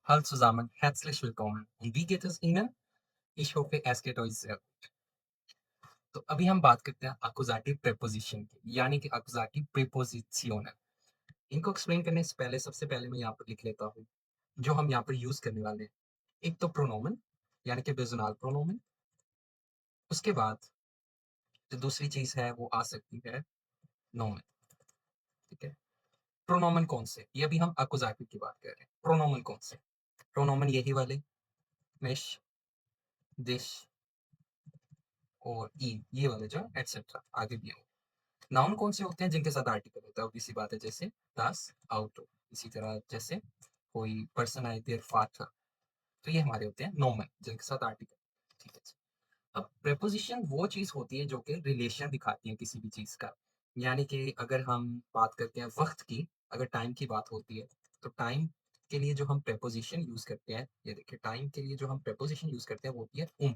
Hallo zusammen, herzlich willkommen. Und wie geht es Ihnen? Ich hoffe, es geht euch sehr gut। तो अभी हम बात करते हैं एक्कुसाटिव प्रीपोज़िशन की, यानी कि एक्कुसाटिव प्रीपोज़िशनल। इनको एक्सप्लेन करने से पहले सबसे पहले मैं यहाँ पर लिख लेता हूँ, जो हम यहाँ पर यूज़ करने वाले हैं। एक तो प्रोनोमेन, यानी कि बेजुनाल प्रोनोमेन। उसके बाद जो दूसरी चीज़ है वो आ सकती है नोमेन, ठीक है? प्रोनोमेन कौन से? ये अभी हम एक्कुसाटिव की बात कर रहे हैं। प्रोनोमेन कौन से? प्रोनोमेन यही वाले, मिश, दिस और ई, ये वाले जो एटसेट्रा आगे भी होंगे। नाउन कौन से होते हैं जिनके साथ आर्टिकल होता है? ऑब्वियस सी बात है, जैसे das Auto। इसी तरह जैसे कोई पर्सन आए देयर फादर, तो ये हमारे होते हैं नोमन जिनके साथ आर्टिकल। ठीक है जी। अब प्रेपोजिशन वो चीज़ होती है जो कि रिलेशन दिखाती है किसी भी चीज़ का। यानी कि अगर हम बात करते हैं वक़्त की, अगर टाइम की बात होती है, तो टाइम के लिए जो हम प्रेपोजिशन यूज़ करते हैं, ये देखिए टाइम के लिए जो हम प्रेपोजिशन यूज़ करते हैं वो होती है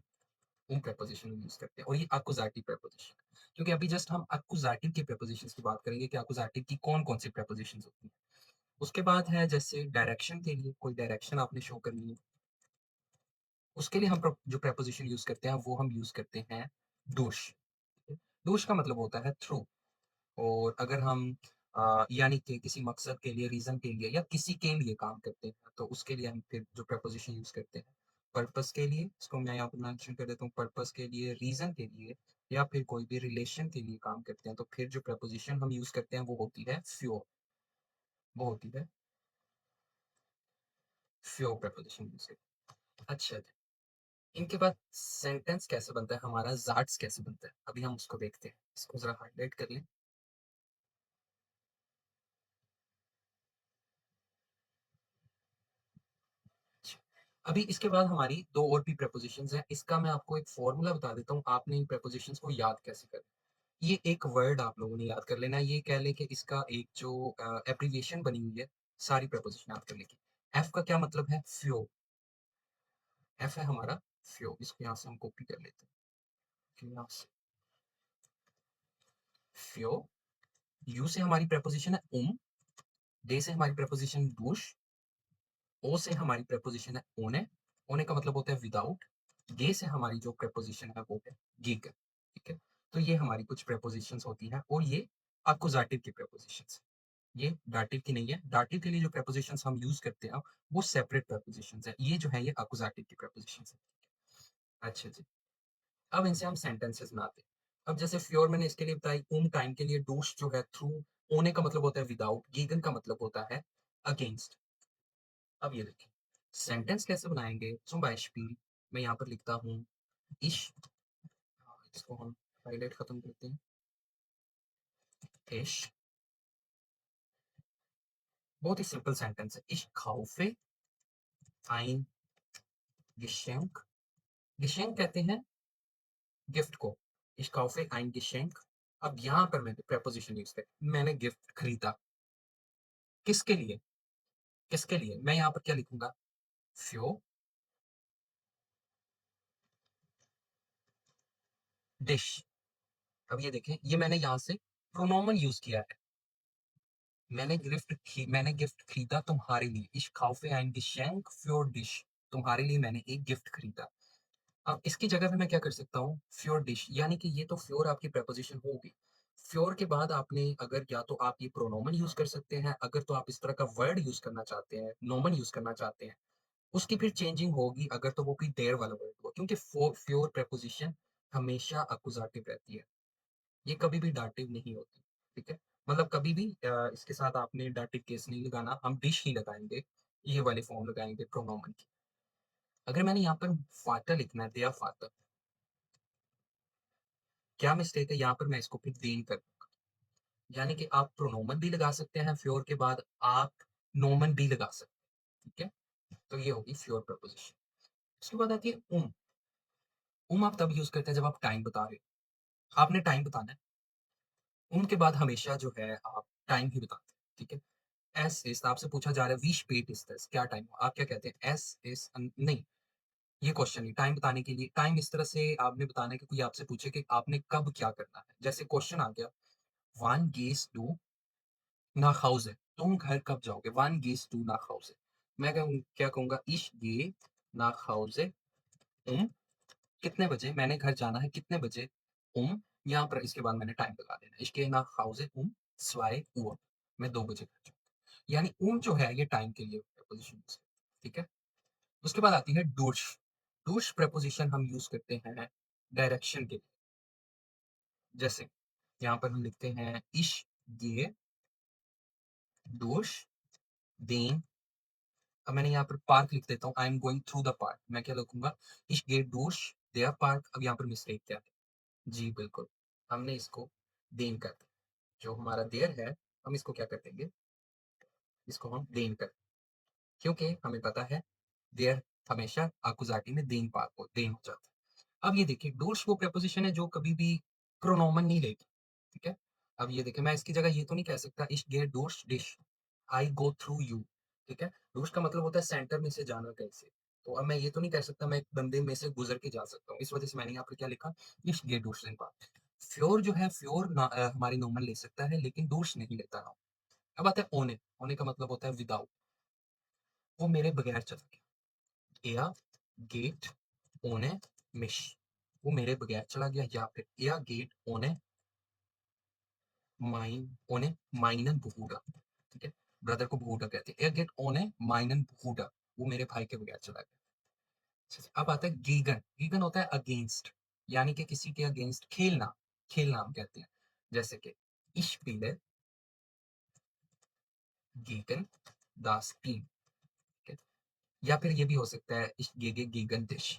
प्रेपोजिशन यूज़ करते हैं और ये एक्कुज़ेटिव प्रेपोजिशन। क्योंकि अभी जस्ट हम एक्कुज़ेटिव की प्रेपोजिशंस की बात करेंगे कि एक्कुज़ेटिव की कौन-कौन सी प्रेपोजिशंस होती हैं। उसके बाद है जैसे डायरेक्शन के लिए कोई डायरेक्शन आपने शो करनी है, उसके लिए हम जो प्रेपोजिशन यूज़ करते हैं वो हम यूज़ करते हैं डूश। डूश का मतलब होता है थ्रू। और अगर हम यानी कि किसी मकसद के लिए, रीज़न के लिए या किसी के लिए काम करते हैं, तो उसके लिए हम फिर जो प्रीपोज़िशन यूज़ करते हैं, पर्पज़ के लिए, इसको मैं यहाँ पे मेंशन कर देता हूँ, पर्पज़ के लिए, रीज़न के लिए या फिर कोई भी रिलेशन के लिए काम करते हैं, तो फिर जो प्रीपोज़िशन हम यूज़ करते हैं, वो होती है फ्योर, वो होती है फ्योर प्रीपोज़िशन यूज़ करते हैं। अच्छा जी, इनके बाद सेंटेंस कैसे बनता है हमारा, ज़ाट्स कैसे बनता है, अभी हम उसको देखते हैं। इसको ज़रा हाइलाइट कर लें। अच्छा, अभी इसके बाद हमारी 2 और भी प्रीपोज़िशंस हैं। इसका मैं आपको एक फ़ॉर्मूला बता देता हूँ, आपने इन प्रीपोज़िशंस को याद कैसे करना है। ये एक वर्ड आप लोगों ने याद कर लेना है, ये कह लें कि इसका एक जो एब्रिविएशन बनी हुई है, सारी प्रीपोज़िशन याद करने की। एफ का क्या मतलब है? फ्यो, एफ है हमारा फ्यो, इसको यहाँ से हम कॉपी कर लेते हैं। फिर यहाँ से फ्यो, यू से हमारी प्रीपोज़िशन है दे से हमारी प्रीपोज़िशन दुश, ओ से हमारी प्रीपोज़िशन है ओने का मतलब होता है विदाउट, गे से हमारी जो प्रीपोज़िशन है वो है गिग, ठीक है? तो ये हमारी कुछ प्रीपोज़िशंस होती हैं और ये एक्कुज़ेटिव की प्रीपोज़िशंस हैं। ये दाटिव की नहीं है, दाटिव के लिए जो प्रीपोज़िशंस हम यूज़ करते हैं, वो सेपरेट प्रीपोज़िशंस हैं। ये जो है ये एक्कुज़ेटिव की प्रीपोज़िशंस हैं। अच्छा जी, अब इनसे हम सेंटेंसेस बनाते हैं। अब जैसे फ्योर मैंने इसके लिए बताई, टाइम के लिए डूश जो है थ्रू, ओने का मतलब होता है विदाउट, गीगन का मतलब होता है अगेंस्ट। अब ये देखिए, सेंटेंस कैसे बनाएँगे? ज़ुम बाइस्पिल मैं यहाँ पर लिखता हूँ इश, इसको हम हाइलाइट खत्म करते हैं। इश, बहुत ही सिंपल सेंटेंस है। इश kaufe ein Geschenk, Geschenk कहते हैं गिफ्ट को। इश kaufe ein Geschenk। अब यहाँ पर मैंने प्रीपोज़िशन यूज़ करी, मैंने गिफ्ट खरीदा। किसके लिए? किसके लिए? मैं यहाँ पर क्या लिखूँगा? für dich। अब ये देखें, ये मैंने यहाँ से प्रोनोमेन यूज़ किया है। मैंने गिफ्ट खरीदा तुम्हारे लिए। Ich kaufe ein Geschenk für dich। तुम्हारे लिए मैंने एक गिफ्ट खरीदा। अब इसकी जगह पे मैं क्या कर सकता हूँ? für dich, यानी कि ये तो für आपकी प्रीपोज़िशन होगी। für के बाद आपने अगर या तो आप ये प्रोनोमेन यूज़ कर सकते हैं, अगर तो आप इस तरह का वर्ड यूज़ करना चाहते हैं, नोमेन यूज़ करना चाहते हैं, उसकी फिर चेंजिंग होगी अगर तो वो कोई देयर वाला वर्ड हो, क्योंकि für प्रीपोज़िशन हमेशा एक्कुज़ेटिव रहती है। ये कभी भी दाटिव नहीं होती, ठीक है? मतलब कभी भी इसके साथ आपने दाटिव केस नहीं लगाना, हम डिश ही लगाएँगे, ये वाली फॉर्म लगाएँगे प्रोनोमेन की। अगर मैंने यहाँ पर फादर लिखना है, देयर फादर, क्या मिस्टेक है? यहाँ पर मैं इसको फिर देन कर दूँगा। यानी कि आप प्रोनोमेन भी लगा सकते हैं फ्योर के बाद, आप नोमेन भी लगा सकते हैं, ठीक है? तो ये होगी फ्योर प्रीपोज़िशन। उसके बाद आती है आप तब यूज़ करते हैं जब आप टाइम बता रहे हो। आपने टाइम बताना है, के बाद हमेशा जो है आप टाइम ही बताते हैं, ठीक है? एस इज़ आपसे पूछा जा रहा है, "व्ही स्पेट इज़ दिस?" क्या टाइम हुआ? आप क्या कहते हैं? एस इज़ नहीं, ये क्वेश्चन नहीं, टाइम बताने के लिए टाइम इस तरह से आपने बताना है कि कोई आपसे पूछे कि आपने कब क्या करना है। जैसे क्वेश्चन आ गया, "वान गेहst du nach Hause?" तुम घर कब जाओगे? "वान गेहst du nach Hause?" मैं क्या कहूँगा, ich gehe nach Hause um कितने बजे, मैंने घर जाना है कितने बजे, यहाँ पर इसके बाद मैंने टाइम लगा देना है। Ich gehe nach Hause 2 Uhr, मैं 2 बजे घर जाऊँगा। यानी जो है ये टाइम के लिए प्रीपोज़िशन है, ठीक है? उसके बाद आती है durch। durch प्रीपोज़िशन हम यूज़ करते हैं डायरेक्शन के लिए। जैसे यहाँ पर हम लिखते हैं ich gehe durch den, अब मैंने यहाँ पर पार्क लिख देता हूँ, I am going through the park. मैं क्या लिखूँगा, ich gehe durch der Park। अब यहाँ पर मिस्टेक क्या है? जी, बिल्कुल, हमने इसको den कर दिया। जो हमारा देयर है, हम इसको क्या कर देंगे, इसको हम den कर, क्योंकि हमें पता है देयर हमेशा अकुज़ाटी में देन हो जाता है। अब ये देखिए, डोर्स वो प्रीपोज़िशन है जो कभी भी प्रोनोमन नहीं लेगी, ठीक है? अब ये देखिए, मैं इसकी जगह ये तो नहीं कह सकता ich gehe durch dich, I go through you, ठीक है? डोर्स का मतलब होता है सेंटर में से जाना कहीं से। तो अब मैं ये तो नहीं कह सकता मैं एक बंदे में से गुज़र के जा सकता हूँ। इस वज़ह से मैंने यहाँ पर क्या लिखा, ich gehe durch den Park। फ्योर जो है, फ्योर हमारी नॉर्मल ले सकता है, लेकिन डोर्स नहीं लेता नाउन। अब आता है ohne। ohne का मतलब होता है विदाउट, वो मेरे बगैर चला गया। Er geht ohne mich, वो मेरे बगैर चला गया। या फिर er geht ohne meinen Bruder, ठीक है? ब्रदर को Bruder कहते हैं। Er geht ohne meinen Bruder, वो मेरे भाई के बगैर चला गया। अब आता है gegen। gegen होता है अगेंस्ट, यानी कि किसी के अगेंस्ट खेलना, खेलना हम कहते हैं। जैसे कि ich spiele gegen das Team, ठीक है? या फिर ये भी हो सकता है ich gehe gegen dich,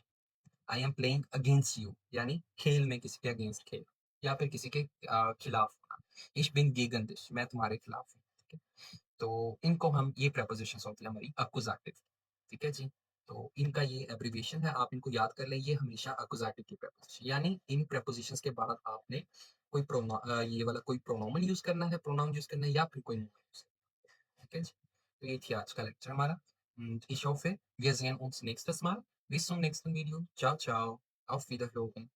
I am playing against you, यानी खेल में किसी के अगेंस्ट खेल, या फिर किसी के खिलाफ होना। ich bin gegen dich, मैं तुम्हारे खिलाफ हूँ, ठीक है? तो इनको हम, ये प्रीपोज़िशंस होती है हमारी अक्कुज़ेटिव, ठीक है जी? तो इनका ये एब्रिविएशन है, आप इनको याद कर लें, ये हमेशा अक्कुज़ेटिव की प्रीपोज़िशन, यानी इन प्रीपोज़िशंस के बाद आपने कोई ये वाला कोई प्रोनोमन यूज़ करना है, प्रोनाउन यूज़ करना है, या फिर कोई नोन यूज़ करना है, ठीक है जी? तो ये थी आज का लेक्चर हमारा। Ich hoffe, wir sehen uns nächstes Mal. Bis zum nächsten Video. Ciao, ciao. Auf Wiederhören.